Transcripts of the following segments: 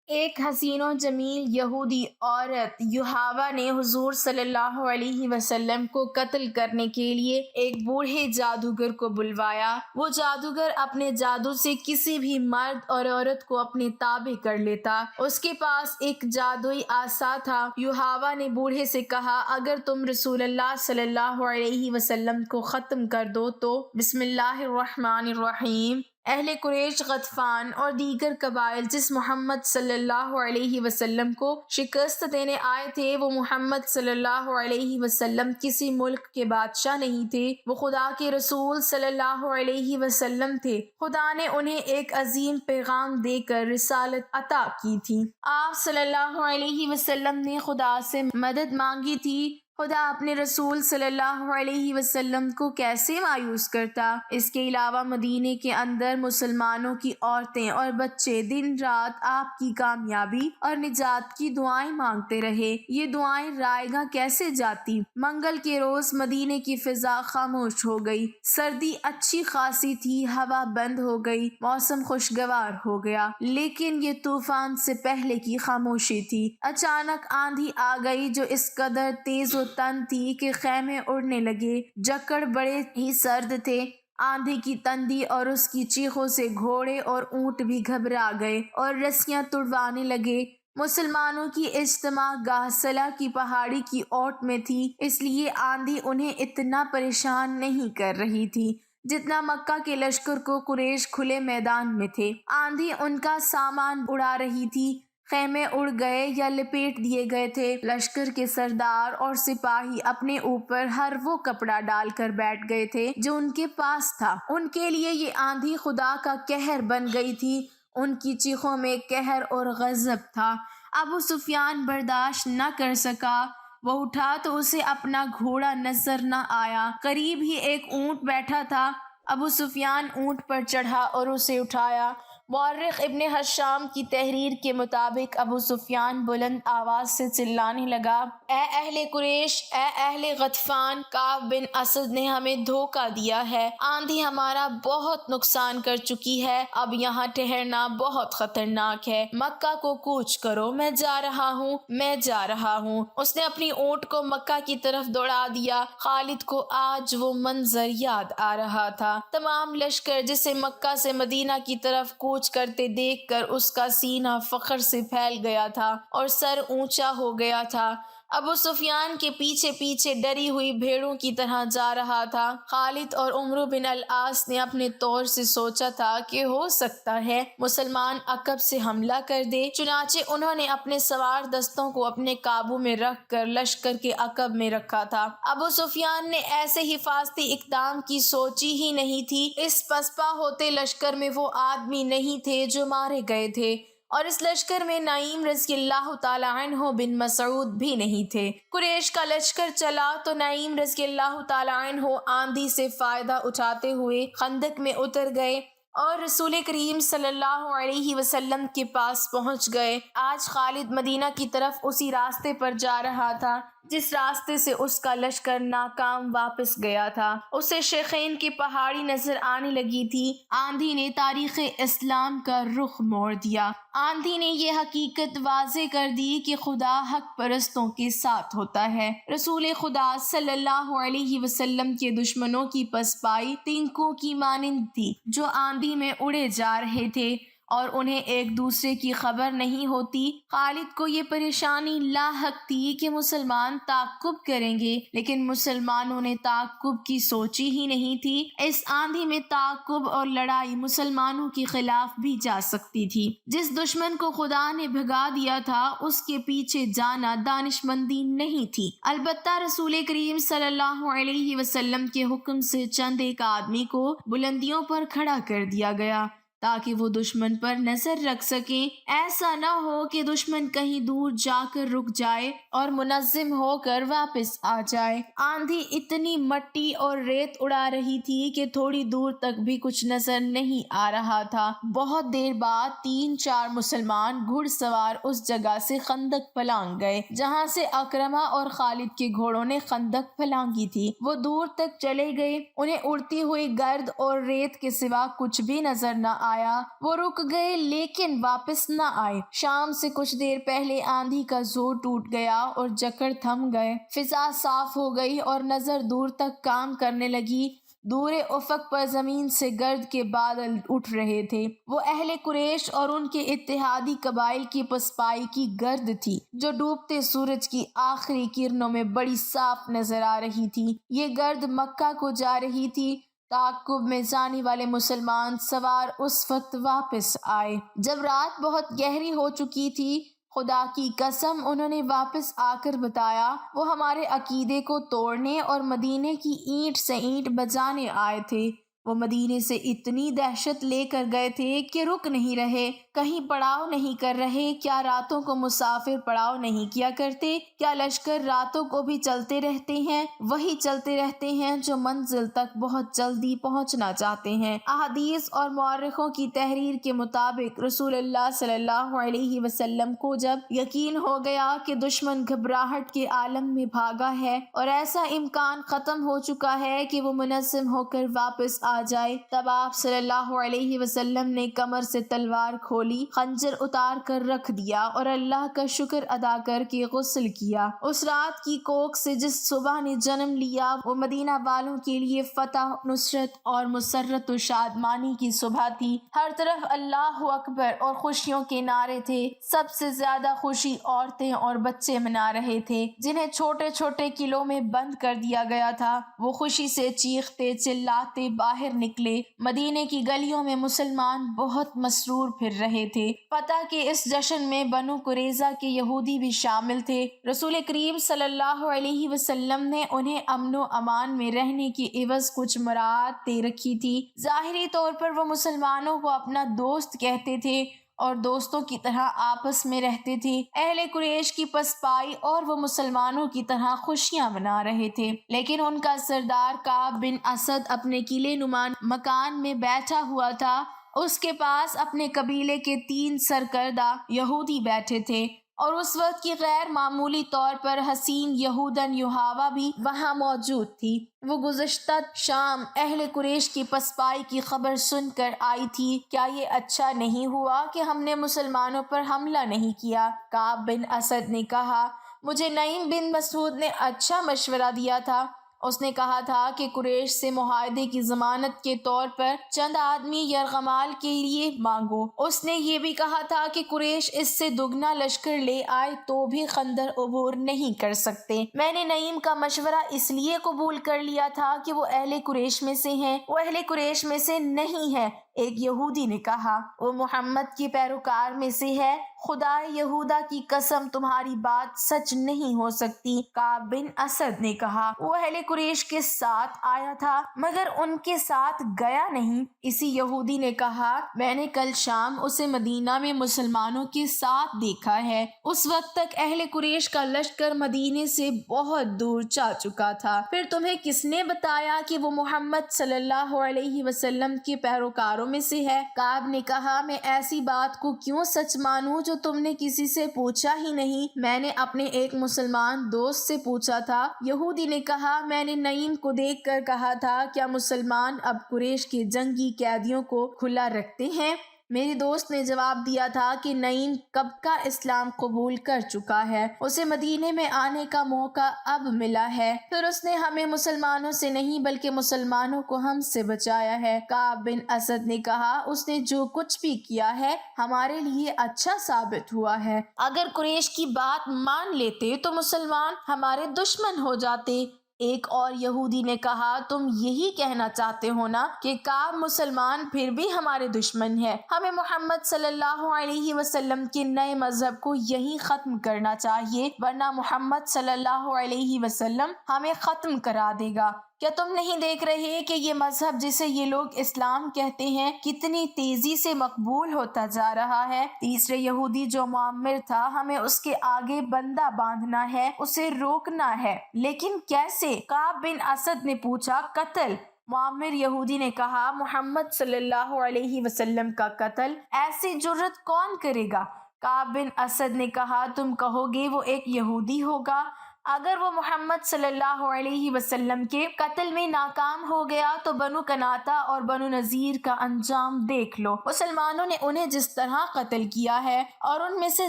ایک حسین و جمیل یہودی عورت یحاوہ نے حضور صلی اللہ علیہ وسلم کو قتل کرنے کے لیے ایک بوڑھے جادوگر کو بلوایا۔ وہ جادوگر اپنے جادو سے کسی بھی مرد اور عورت کو اپنے تابع کر لیتا۔ اس کے پاس ایک جادوئی عصا تھا۔ یحاوہ نے بوڑھے سے کہا، اگر تم رسول اللہ صلی اللہ علیہ وسلم کو ختم کر دو تو بسم اللہ الرحمن الرحیم۔ اہل قریش، غطفان اور دیگر قبائل جس محمد صلی اللہ علیہ وسلم کو شکست دینے آئے تھے، وہ محمد صلی اللہ علیہ وسلم کسی ملک کے بادشاہ نہیں تھے، وہ خدا کے رسول صلی اللہ علیہ وسلم تھے۔ خدا نے انہیں ایک عظیم پیغام دے کر رسالت عطا کی تھی۔ آپ صلی اللہ علیہ وسلم نے خدا سے مدد مانگی تھی۔ خدا اپنے رسول صلی اللہ علیہ وسلم کو کیسے مایوس کرتا؟ اس کے علاوہ مدینے کے اندر مسلمانوں کی عورتیں اور بچے دن رات آپ کی کامیابی اور نجات کی دعائیں مانگتے رہے۔ یہ دعائیں رائے گاہ کیسے جاتی؟ منگل کے روز مدینے کی فضا خاموش ہو گئی۔ سردی اچھی خاصی تھی، ہوا بند ہو گئی، موسم خوشگوار ہو گیا، لیکن یہ طوفان سے پہلے کی خاموشی تھی۔ اچانک آندھی آ گئی جو اس قدر تیز و تن تھی کہ خیمے اڑنے لگے۔ جکڑ بڑے ہی سرد تھے۔ آندھی کی تندی اور اس کی چیخوں سے گھوڑے اور اونٹ بھی گھبرا گئے اور رسیاں تڑوانے لگے۔ مسلمانوں کی اجتماع گاہ صلہ کی پہاڑی کی اوٹ میں تھی، اس لیے آندھی انہیں اتنا پریشان نہیں کر رہی تھی جتنا مکہ کے لشکر کو قریش کھلے میدان میں تھے۔ آندھی ان کا سامان اڑا رہی تھی، خیمے اڑ گئے یا لپیٹ دیے گئے تھے۔ لشکر کے سردار اور سپاہی اپنے اوپر ہر وہ کپڑا ڈال کر بیٹھ گئے تھے جو ان کے پاس تھا۔ ان کے لیے یہ آندھی خدا کا قہر بن گئی تھی۔ ان کی چیخوں میں قہر اور غضب تھا۔ ابو سفیان برداشت نہ کر سکا۔ وہ اٹھا تو اسے اپنا گھوڑا نظر نہ آیا۔ قریب ہی ایک اونٹ بیٹھا تھا۔ ابو سفیان اونٹ پر چڑھا اور اسے اٹھایا۔ مورخ ابن حشام کی تحریر کے مطابق ابو سفیان بلند آواز سے چلانے لگا، اے اہل قریش، اے اہل غطفان، کعب بن اسد نے ہمیں دھوکہ دیا ہے۔ آندھی ہمارا بہت نقصان کر چکی ہے، اب یہاں ٹھہرنا بہت خطرناک ہے۔ مکہ کو کوچ کرو، میں جا رہا ہوں، میں جا رہا ہوں۔ اس نے اپنی اونٹ کو مکہ کی طرف دوڑا دیا۔ خالد کو آج وہ منظر یاد آ رہا تھا۔ تمام لشکر جسے مکہ سے مدینہ کی طرف کوچ کرتے دیکھ کر اس کا سینہ فخر سے پھیل گیا تھا اور سر اونچا ہو گیا تھا۔ ابو سفیان کے پیچھے پیچھے ڈری ہوئی بھیڑوں کی طرح جا رہا تھا۔ خالد اور عمرو بن العاص نے اپنے طور سے سوچا تھا کہ ہو سکتا ہے مسلمان عقب سے حملہ کر دے، چنانچہ انہوں نے اپنے سوار دستوں کو اپنے قابو میں رکھ کر لشکر کے عقب میں رکھا تھا۔ ابو سفیان نے ایسے حفاظتی اقدام کی سوچی ہی نہیں تھی۔ اس پسپا ہوتے لشکر میں وہ آدمی نہیں تھے جو مارے گئے تھے، اور اس لشکر میں نعیم رضی اللہ تعالیٰ عنہ بن مسعود بھی نہیں تھے۔ قریش کا لشکر چلا تو نعیم رضی اللہ تعالیٰ عنہ آندھی سے فائدہ اٹھاتے ہوئے خندق میں اتر گئے اور رسول کریم صلی اللہ علیہ وسلم کے پاس پہنچ گئے۔ آج خالد مدینہ کی طرف اسی راستے پر جا رہا تھا جس راستے سے اس کا لشکر ناکام واپس گیا تھا۔ اسے شیخین کی پہاڑی نظر آنے لگی تھی۔ آندھی نے تاریخ اسلام کا رخ موڑ دیا۔ آندھی نے یہ حقیقت واضح کر دی کہ خدا حق پرستوں کے ساتھ ہوتا ہے۔ رسول خدا صلی اللہ علیہ وسلم کے دشمنوں کی پسپائی تنکوں کی مانند تھی جو آندھی میں اڑے جا رہے تھے اور انہیں ایک دوسرے کی خبر نہیں ہوتی۔ خالد کو یہ پریشانی لاحق تھی کہ مسلمان تعاقب کریں گے، لیکن مسلمانوں نے تعاقب کی سوچی ہی نہیں تھی۔ اس آندھی میں تعاقب اور لڑائی مسلمانوں کے خلاف بھی جا سکتی تھی۔ جس دشمن کو خدا نے بھگا دیا تھا اس کے پیچھے جانا دانشمندی نہیں تھی۔ البتہ رسول کریم صلی اللہ علیہ وسلم کے حکم سے چند ایک آدمی کو بلندیوں پر کھڑا کر دیا گیا تاکہ وہ دشمن پر نظر رکھ سکیں۔ ایسا نہ ہو کہ دشمن کہیں دور جا کر رک جائے اور منظم ہو کر واپس آ جائے۔ آندھی اتنی مٹی اور ریت اڑا رہی تھی کہ تھوڑی دور تک بھی کچھ نظر نہیں آ رہا تھا۔ بہت دیر بعد 3-4 مسلمان گھڑ سوار اس جگہ سے خندق پھلانگ گئے جہاں سے اکرمہ اور خالد کے گھوڑوں نے خندق پھلانگی تھی۔ وہ دور تک چلے گئے، انہیں اڑتی ہوئی گرد اور ریت کے سوا کچھ بھی نظر نہ آیا وہ رک گئے لیکن واپس نہ آئے۔ شام سے کچھ دیر پہلے آندھی کا زور ٹوٹ گیا اور جکڑ تھم گئے، فضا صاف ہو گئی اور نظر دور تک کام کرنے لگی۔ دور افق پر زمین سے گرد کے بادل اٹھ رہے تھے۔ وہ اہل قریش اور ان کے اتحادی قبائل کی پسپائی کی گرد تھی جو ڈوبتے سورج کی آخری کرنوں میں بڑی صاف نظر آ رہی تھی۔ یہ گرد مکہ کو جا رہی تھی۔ تعاقب میں جانے والے مسلمان سوار اس وقت واپس آئے جب رات بہت گہری ہو چکی تھی۔ خدا کی قسم انہوں نے واپس آ کر بتایا وہ ہمارے عقیدے کو توڑنے اور مدینے کی اینٹ سے اینٹ بجانے آئے تھے۔ وہ مدینے سے اتنی دہشت لے کر گئے تھے کہ رک نہیں رہے، کہیں پڑاؤ نہیں کر رہے۔ کیا راتوں کو مسافر پڑاؤ نہیں کیا کرتے؟ کیا لشکر راتوں کو بھی چلتے رہتے ہیں؟ وہی چلتے رہتے ہیں جو منزل تک بہت جلدی پہنچنا چاہتے ہیں۔ احادیث اور مورخوں کی تحریر کے مطابق رسول اللہ صلی اللہ علیہ وسلم کو جب یقین ہو گیا کہ دشمن گھبراہٹ کے عالم میں بھاگا ہے اور ایسا امکان ختم ہو چکا ہے کہ وہ منظم ہو کر واپس آ جائے، تب آپ صلی اللہ علیہ وسلم نے کمر سے تلوار کھولی، خنجر اتار کر رکھ دیا اور اللہ کا شکر ادا کر کے غسل کیا۔ اس رات کی کوکھ سے جس صبح نے جنم لیا وہ مدینہ والوں کے لیے فتح، نصرت اور مسرت و شادمانی کی صبح تھی۔ ہر طرف اللہ اکبر اور خوشیوں کے نعرے تھے۔ سب سے زیادہ خوشی عورتیں اور بچے منا رہے تھے جنہیں چھوٹے چھوٹے قلعوں میں بند کر دیا گیا تھا۔ وہ خوشی سے چیختے چلاتے باہر نکلے۔ مدینے کی گلیوں میں مسلمان بہت مسرور پھر رہے تھے۔ فتح کے اس جشن میں بنو قریظہ کے یہودی بھی شامل تھے۔ رسول کریم صلی اللہ علیہ وسلم نے انہیں امن و امان میں رہنے کی عوض کچھ مراعات دے رکھی تھی۔ ظاہری طور پر وہ مسلمانوں کو اپنا دوست کہتے تھے اور دوستوں کی طرح آپس میں رہتے تھے۔ اہل قریش کی پسپائی اور وہ مسلمانوں کی طرح خوشیاں منا رہے تھے، لیکن ان کا سردار کعب بن اسد اپنے قلعے نما مکان میں بیٹھا ہوا تھا۔ اس کے پاس اپنے قبیلے کے 3 سرکردہ یہودی بیٹھے تھے اور اس وقت کی غیر معمولی طور پر حسین یہودن یحاوہ بھی وہاں موجود تھی۔ وہ گزشتہ شام اہل قریش کی پسپائی کی خبر سن کر آئی تھی۔ کیا یہ اچھا نہیں ہوا کہ ہم نے مسلمانوں پر حملہ نہیں کیا؟ کعب بن اسد نے کہا، مجھے نعیم بن مسعود نے اچھا مشورہ دیا تھا۔ اس نے کہا تھا کہ قریش سے معاہدے کی ضمانت کے طور پر چند آدمی یرغمال کے لیے مانگو۔ اس نے یہ بھی کہا تھا کہ قریش اس سے دگنا لشکر لے آئے تو بھی خندر عبور نہیں کر سکتے۔ میں نے نعیم کا مشورہ اس لیے قبول کر لیا تھا کہ وہ اہل قریش میں سے ہیں۔ وہ اہل قریش میں سے نہیں ہے، ایک یہودی نے کہا، وہ محمد کے پیروکار میں سے ہے۔ خدا یہودا کی قسم تمہاری بات سچ نہیں ہو سکتی۔ کعب بن اسد نے کہا، وہ اہل قریش کے ساتھ آیا تھا مگر ان کے ساتھ گیا نہیں۔ اسی یہودی نے کہا، میں نے کل شام اسے مدینہ میں مسلمانوں کے ساتھ دیکھا ہے۔ اس وقت تک اہل قریش کا لشکر مدینے سے بہت دور جا چکا تھا۔ پھر تمہیں کس نے بتایا کہ وہ محمد صلی اللہ علیہ وسلم کے پیروکاروں میں سے ہے؟ کعب نے کہا، میں ایسی بات کو کیوں سچ مانوں جو تم نے کسی سے پوچھا ہی نہیں؟ میں نے اپنے ایک مسلمان دوست سے پوچھا تھا۔ یہودی نے کہا، میں نے نعیم کو دیکھ کر کہا تھا، کیا مسلمان اب قریش کے جنگی قیدیوں کو کھلا رکھتے ہیں؟ میرے دوست نے جواب دیا تھا کہ نعیم کب کا اسلام قبول کر چکا ہے، اسے مدینے میں آنے کا موقع اب ملا ہے۔ پھر اس نے ہمیں مسلمانوں سے نہیں بلکہ مسلمانوں کو ہم سے بچایا ہے۔ کعب بن اسد نے کہا، اس نے جو کچھ بھی کیا ہے ہمارے لیے اچھا ثابت ہوا ہے۔ اگر قریش کی بات مان لیتے تو مسلمان ہمارے دشمن ہو جاتے۔ ایک اور یہودی نے کہا، تم یہی کہنا چاہتے ہو نا کہ کعب مسلمان پھر بھی ہمارے دشمن ہے۔ ہمیں محمد صلی اللہ علیہ وسلم کے نئے مذہب کو یہی ختم کرنا چاہیے، ورنہ محمد صلی اللہ علیہ وسلم ہمیں ختم کرا دے گا۔ کیا تم نہیں دیکھ رہے کہ یہ مذہب جسے یہ لوگ اسلام کہتے ہیں کتنی تیزی سے مقبول ہوتا جا رہا ہے؟ تیسرے یہودی جو معمر تھا، ہمیں اس کے آگے بندہ باندھنا ہے، اسے روکنا ہے۔ لیکن کیسے؟ کعب بن اسد نے پوچھا۔ قتل۔ معمر یہودی نے کہا، محمد صلی اللہ علیہ وسلم کا قتل ایسی جرت کون کرے گا؟ کعب بن اسد نے کہا، تم کہو گے وہ ایک یہودی ہوگا؟ اگر وہ محمد صلی اللہ علیہ وسلم کے قتل میں ناکام ہو گیا تو بنو کناتا اور بنو نذیر کا انجام دیکھ لو۔ مسلمانوں نے انہیں جس طرح قتل کیا ہے اور ان میں سے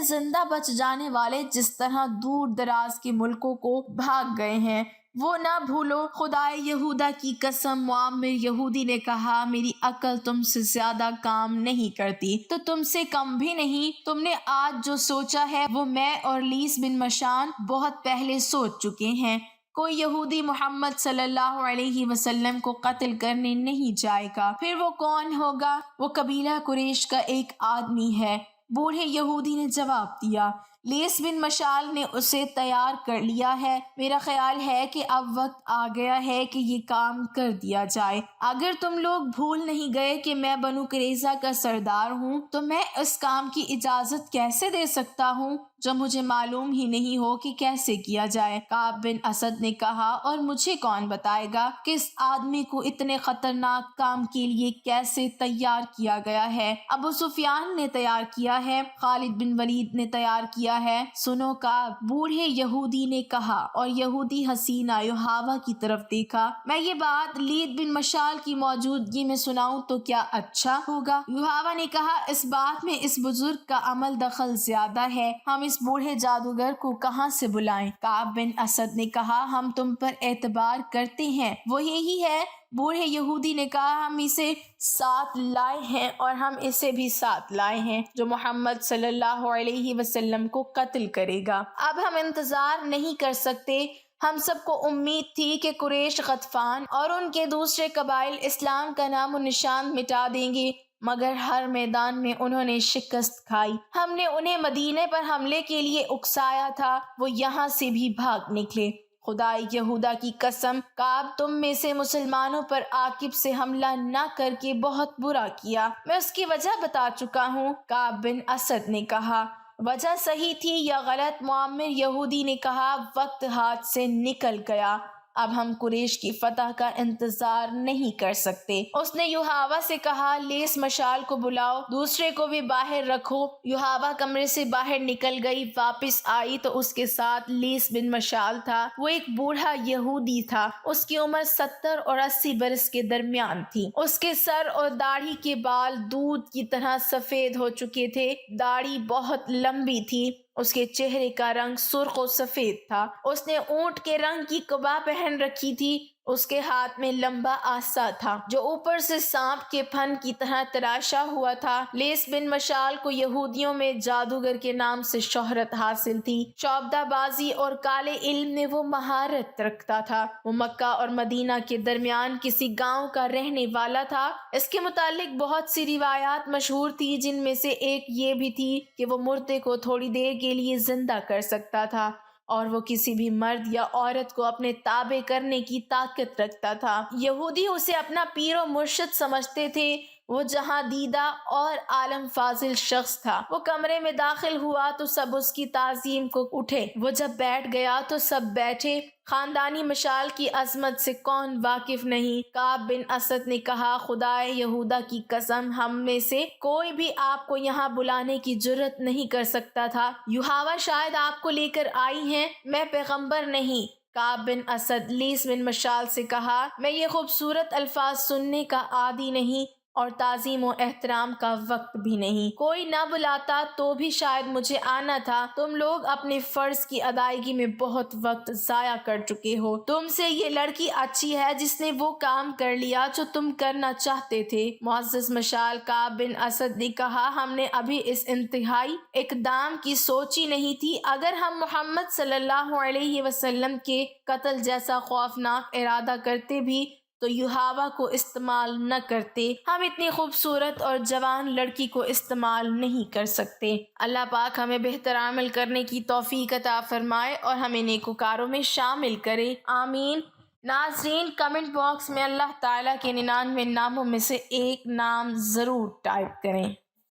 زندہ بچ جانے والے جس طرح دور دراز کے ملکوں کو بھاگ گئے ہیں وہ نہ بھولو۔ خدائے یہودا کی قسم، معمر یہودی نے کہا، میری عقل تم سے زیادہ کام نہیں کرتی تو تم سے کم بھی نہیں۔ تم نے آج جو سوچا ہے وہ میں اور لیس بن مشان بہت پہلے سوچ چکے ہیں۔ کوئی یہودی محمد صلی اللہ علیہ وسلم کو قتل کرنے نہیں جائے گا۔ پھر وہ کون ہوگا؟ وہ قبیلہ قریش کا ایک آدمی ہے۔ بوڑھے یہودی نے جواب دیا۔ لیس بن مشال نے اسے تیار کر لیا ہے۔ میرا خیال ہے کہ اب وقت آ گیا ہے کہ یہ کام کر دیا جائے۔ اگر تم لوگ بھول نہیں گئے کہ میں بنو قریظہ کا سردار ہوں تو میں اس کام کی اجازت کیسے دے سکتا ہوں جو مجھے معلوم ہی نہیں ہو کہ کیسے کیا جائے؟ کعب بن اسد نے کہا، اور مجھے کون بتائے گا کہ اس آدمی کو اتنے خطرناک کام کے لیے کیسے تیار کیا گیا ہے؟ ابو سفیان نے تیار کیا ہے، خالد بن ولید نے تیار کیا ہے۔ سنو کعب، بوڑھے یہودی نے کہا، اور یہودی حسینہ یوحاوا کی طرف دیکھا، میں یہ بات لید بن مشال کی موجودگی میں سناؤں تو کیا اچھا ہوگا؟ یوحاوا نے کہا، اس بات میں اس بزرگ کا عمل دخل زیادہ ہے، ہم اس بوڑھے جادوگر کو کہاں سے بلائیں؟ کعب بن اسد نے کہا، ہم تم پر اعتبار کرتے ہیں، وہ یہی ہے۔ بوڑھے یہودی نے کہا، ہم اسے ساتھ لائے ہیں اور ہم اسے بھی ساتھ لائے ہیں جو محمد صلی اللہ علیہ وسلم کو قتل کرے گا۔ اب ہم انتظار نہیں کر سکتے۔ ہم سب کو امید تھی کہ قریش، غطفان اور ان کے دوسرے قبائل اسلام کا نام و نشان مٹا دیں گے، مگر ہر میدان میں انہوں نے شکست کھائی۔ ہم نے انہیں مدینے پر حملے کے لیے اکسایا تھا، وہ یہاں سے بھی بھاگ نکلے۔ خدائے یہودا کی قسم، کعب تم میں سے مسلمانوں پر عاقب سے حملہ نہ کر کے بہت برا کیا۔ میں اس کی وجہ بتا چکا ہوں۔ کعب بن اسد نے کہا، وجہ صحیح تھی یا غلط؟ معمر یہودی نے کہا، وقت ہاتھ سے نکل گیا، اب ہم قریش کی فتح کا انتظار نہیں کر سکتے۔ اس نے یوحاوا سے کہا، لیس مشال کو بلاؤ، دوسرے کو بھی باہر رکھو۔ یوحاوا کمرے سے باہر نکل گئی، واپس آئی تو اس کے ساتھ لیس بن مشال تھا۔ وہ ایک بوڑھا یہودی تھا، اس کی عمر 70 اور 80 برس کے درمیان تھی۔ اس کے سر اور داڑھی کے بال دودھ کی طرح سفید ہو چکے تھے، داڑھی بہت لمبی تھی۔ اس کے چہرے کا رنگ سرخ و سفید تھا۔ اس نے اونٹ کے رنگ کی قبا پہن رکھی تھی۔ اس کے ہاتھ میں لمبا عصا تھا جو اوپر سے سانپ کے پھن کی طرح تراشا ہوا تھا۔ لیس بن مشال کو یہودیوں میں جادوگر کے نام سے شہرت حاصل تھی۔ شعبدہ بازی اور کالے علم میں وہ مہارت رکھتا تھا۔ وہ مکہ اور مدینہ کے درمیان کسی گاؤں کا رہنے والا تھا۔ اس کے متعلق بہت سی روایات مشہور تھی، جن میں سے ایک یہ بھی تھی کہ وہ مردے کو تھوڑی دیر کے لیے زندہ کر سکتا تھا اور وہ کسی بھی مرد یا عورت کو اپنے تابع کرنے کی طاقت رکھتا تھا۔ یہودی اسے اپنا پیر و مرشد سمجھتے تھے۔ وہ جہاں دیدہ اور عالم فاضل شخص تھا۔ وہ کمرے میں داخل ہوا تو سب اس کی تعظیم کو اٹھے، وہ جب بیٹھ گیا تو سب بیٹھے۔ خاندانی مشال کی عظمت سے کون واقف نہیں؟ کعب بن اسد نے کہا، خدائے یہودا کی قسم، ہم میں سے کوئی بھی آپ کو یہاں بلانے کی جرت نہیں کر سکتا تھا۔ یوحاوا شاید آپ کو لے کر آئی ہیں، میں پیغمبر نہیں۔ کعب بن اسد لیس بن مشال سے کہا، میں یہ خوبصورت الفاظ سننے کا عادی نہیں اور تعظیم و احترام کا وقت بھی نہیں۔ کوئی نہ بلاتا تو بھی شاید مجھے آنا تھا۔ تم لوگ اپنے فرض کی ادائیگی میں بہت وقت ضائع کر چکے ہو۔ تم سے یہ لڑکی اچھی ہے جس نے وہ کام کر لیا جو تم کرنا چاہتے تھے۔ معزز مشال، کعب بن اسد نے کہا، ہم نے ابھی اس انتہائی اقدام کی سوچی نہیں تھی۔ اگر ہم محمد صلی اللہ علیہ وسلم کے قتل جیسا خوفناک ارادہ کرتے بھی تو یوحاوا کو استعمال نہ کرتے۔ ہم اتنی خوبصورت اور جوان لڑکی کو استعمال نہیں کر سکتے۔ اللہ پاک ہمیں بہتر عمل کرنے کی توفیق عطا فرمائے اور ہمیں نیکوکاروں میں شامل کرے، آمین۔ ناظرین، کمنٹ باکس میں اللہ تعالیٰ کے 99 ناموں میں سے ایک نام ضرور ٹائپ کریں۔